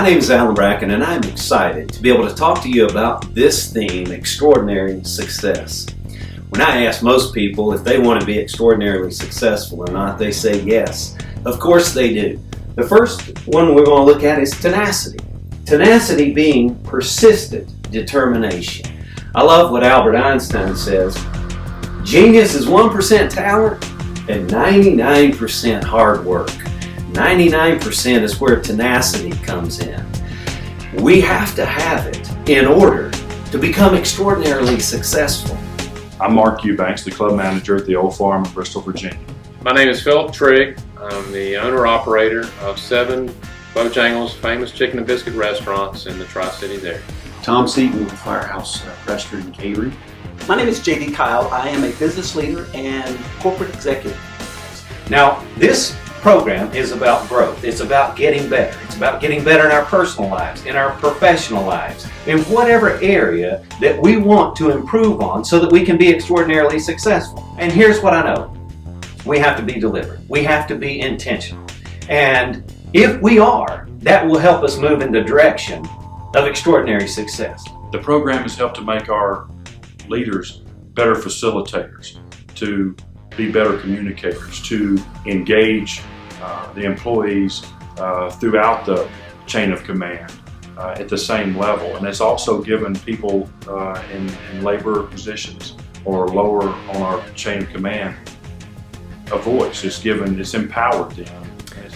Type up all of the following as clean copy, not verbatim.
My name is Alan Bracken, and I'm excited to be able to talk to you about this theme, extraordinary success. When I ask most people if they want to be extraordinarily successful or not, they say yes. Of course they do. The first one we're going to look at is tenacity. Tenacity being persistent determination. I love what Albert Einstein says. Genius is 1% talent and 99% hard work. 99% is where tenacity comes in. We have to have it in order to become extraordinarily successful. I'm Mark Eubanks, the club manager at the Old Farm in Bristol, Virginia. My name is Philip Trigg. I'm the owner-operator of 7 Bojangles famous chicken and biscuit restaurants in the Tri-City there. Tom Seaton with Firehouse Restaurant and Catering. My name is J.D. Kyle. I am a business leader and corporate executive. Now, this program is about growth. It's about getting better. It's about getting better in our personal lives, in our professional lives, in whatever area that we want to improve on so that we can be extraordinarily successful. And here's what I know. We have to be deliberate. We have to be intentional. And if we are, that will help us move in the direction of extraordinary success. The program has helped to make our leaders better facilitators, to be better communicators, to engage the employees throughout the chain of command at the same level. And it's also given people in labor positions or lower on our chain of command a voice. It's empowered them.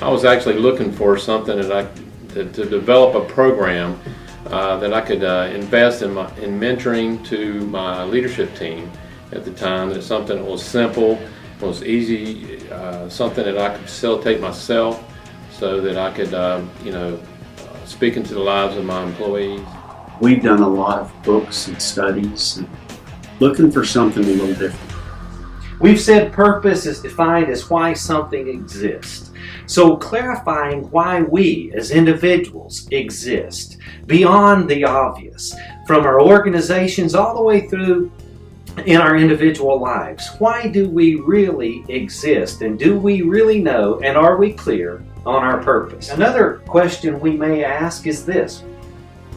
I was actually looking for something to develop a program that I could invest in mentoring to my leadership team at the time. It's something that was simple, was easy, something that I could facilitate myself so that I could, speak into the lives of my employees. We've done a lot of books and studies and looking for something a little different. We've said purpose is defined as why something exists. So clarifying why we as individuals exist beyond the obvious, from our organizations all the way through in our individual lives. Why do we really exist, and do we really know, and are we clear on our purpose? Another question we may ask is this: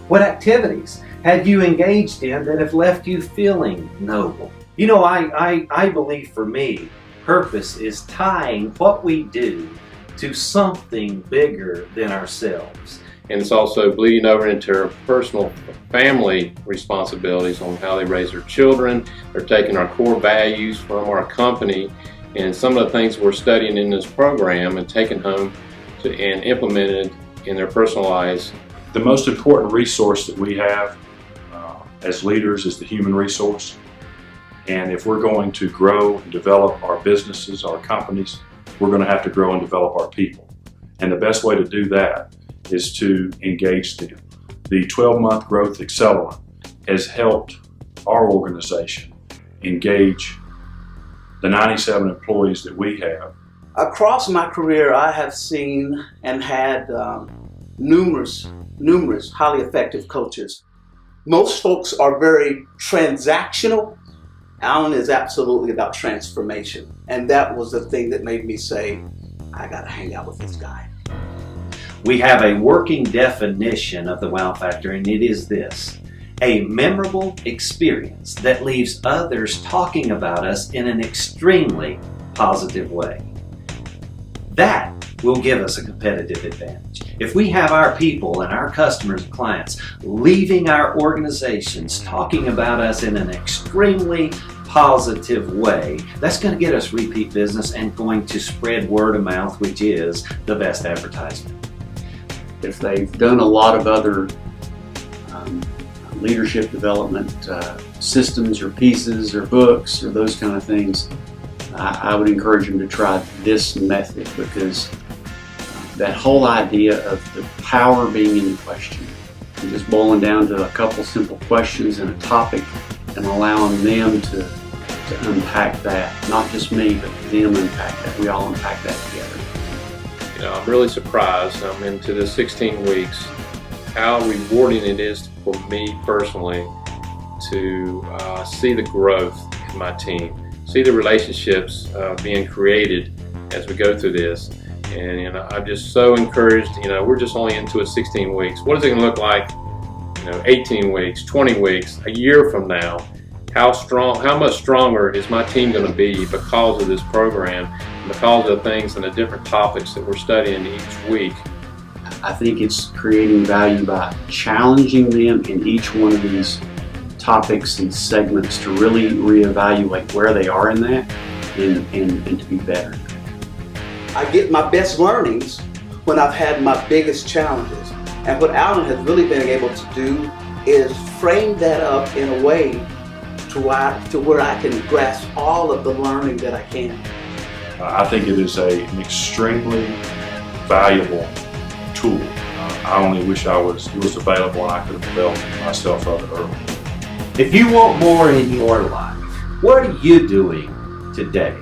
what activities have you engaged in that have left you feeling noble? You know, I believe for me, purpose is tying what we do to something bigger than ourselves. And it's also bleeding over into our personal family responsibilities on how they raise their children. They're taking our core values from our company and some of the things we're studying in this program and taking home and implemented in their personal lives. The most important resource that we have as leaders is the human resource. And if we're going to grow and develop our businesses, our companies, we're going to have to grow and develop our people. And the best way to do that is to engage them. The 12-month growth accelerant has helped our organization engage the 97 employees that we have. Across my career, I have seen and had numerous highly effective coaches. Most folks are very transactional. Alan is absolutely about transformation. And that was the thing that made me say, I got to hang out with this guy. We have a working definition of the wow factor, and it is this: a memorable experience that leaves others talking about us in an extremely positive way. That will give us a competitive advantage. If we have our people and our customers and clients leaving our organizations talking about us in an extremely positive way, that's going to get us repeat business and going to spread word of mouth, which is the best advertisement. If they've done a lot of other leadership development systems or pieces or books or those kind of things, I would encourage them to try this method, because that whole idea of the power being in question and just boiling down to a couple simple questions and a topic and allowing them to unpack that, not just me, but them unpack that. We all unpack that together. You know, I'm really surprised. I'm into this 16 weeks, how rewarding it is for me personally to see the growth in my team, see the relationships being created as we go through this, And I'm just so encouraged. We're just only into it 16 weeks. What is it going to look like? 18 weeks, 20 weeks, a year from now? How much stronger is my team going to be because of this program, because of the things and the different topics that we're studying each week? I think it's creating value by challenging them in each one of these topics and segments to really reevaluate where they are in that and to be better. I get my best learnings when I've had my biggest challenges. And what Alan has really been able to do is frame that up in a way to where I can grasp all of the learning that I can. I think it is an extremely valuable tool. I only wish it was available and I could have developed it myself earlier. If you want more in your life, what are you doing today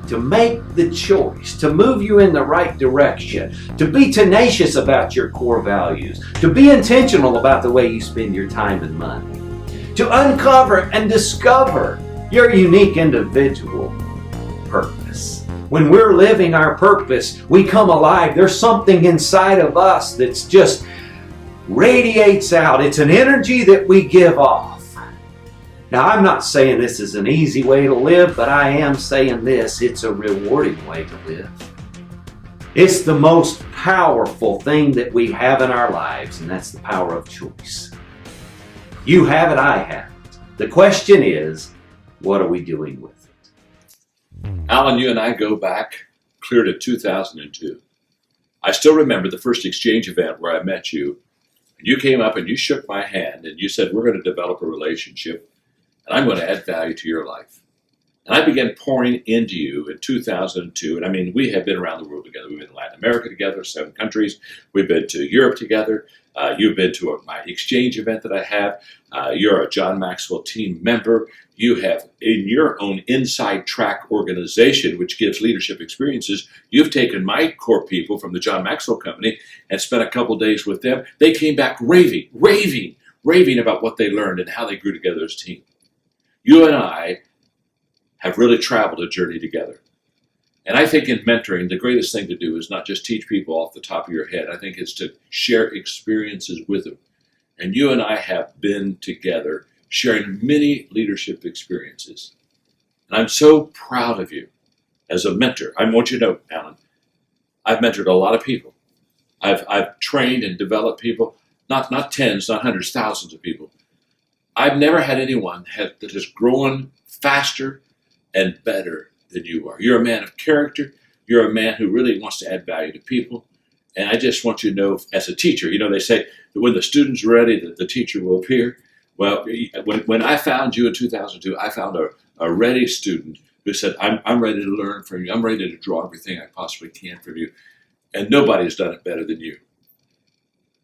to make the choice, to move you in the right direction, to be tenacious about your core values, to be intentional about the way you spend your time and money, to uncover and discover your unique individual purpose? When we're living our purpose, we come alive. There's something inside of us that's just radiates out. It's an energy that we give off. Now, I'm not saying this is an easy way to live, but I am saying this: it's a rewarding way to live. It's the most powerful thing that we have in our lives, and that's the power of choice. You have it, I have it. The question is, what are we doing with it? Alan, you and I go back clear to 2002. I still remember the first exchange event where I met you. You came up and you shook my hand and you said, we're going to develop a relationship and I'm going to add value to your life. And I began pouring into you in 2002. And I mean, we have been around the world together. We've been in Latin America together, 7 countries. We've been to Europe together. You've been to my exchange event that I have. You're a John Maxwell team member. You have, in your own inside track organization, which gives leadership experiences, you've taken my core people from the John Maxwell Company and spent a couple days with them. They came back raving about what they learned and how they grew together as a team. You and I have really traveled a journey together. And I think in mentoring, the greatest thing to do is not just teach people off the top of your head. I think it's to share experiences with them. And you and I have been together sharing many leadership experiences. And I'm so proud of you as a mentor. I want you to know, Alan, I've mentored a lot of people. I've trained and developed people, not tens, not hundreds, thousands of people. I've never had anyone that has grown faster and better than you are. You're a man of character. You're a man who really wants to add value to people. And I just want you to know, as a teacher, they say that when the student's ready, that the teacher will appear. Well, when I found you in 2002, I found a ready student who said, I'm ready to learn from you. I'm ready to draw everything I possibly can from you. And nobody's done it better than you.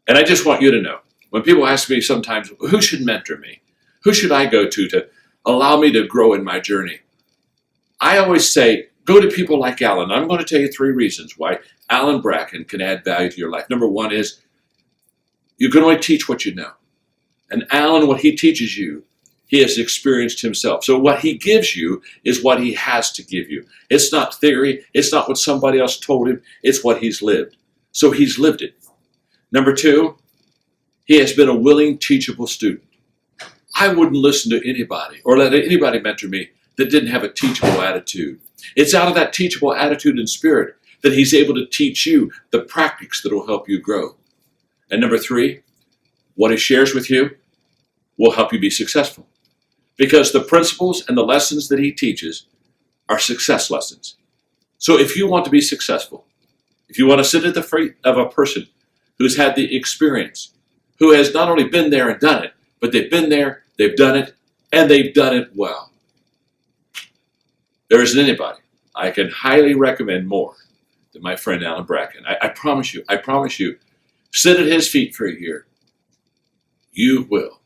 And I just want you to know, when people ask me sometimes, who should mentor me? Who should I go to allow me to grow in my journey? I always say, go to people like Alan. I'm going to tell you 3 reasons why Alan Bracken can add value to your life. Number 1 is you can only teach what you know. And Alan, what he teaches you, he has experienced himself. So what he gives you is what he has to give you. It's not theory. It's not what somebody else told him. It's what he's lived. So he's lived it. Number 2, he has been a willing, teachable student. I wouldn't listen to anybody or let anybody mentor me that didn't have a teachable attitude. It's out of that teachable attitude and spirit that he's able to teach you the practice that will help you grow. And number 3, what he shares with you will help you be successful. Because the principles and the lessons that he teaches are success lessons. So if you want to be successful, if you want to sit at the feet of a person who's had the experience, who has not only been there and done it, but they've been there, they've done it, and they've done it well. There isn't anybody I can highly recommend more than my friend Alan Bracken. I promise you, sit at his feet for a year. You will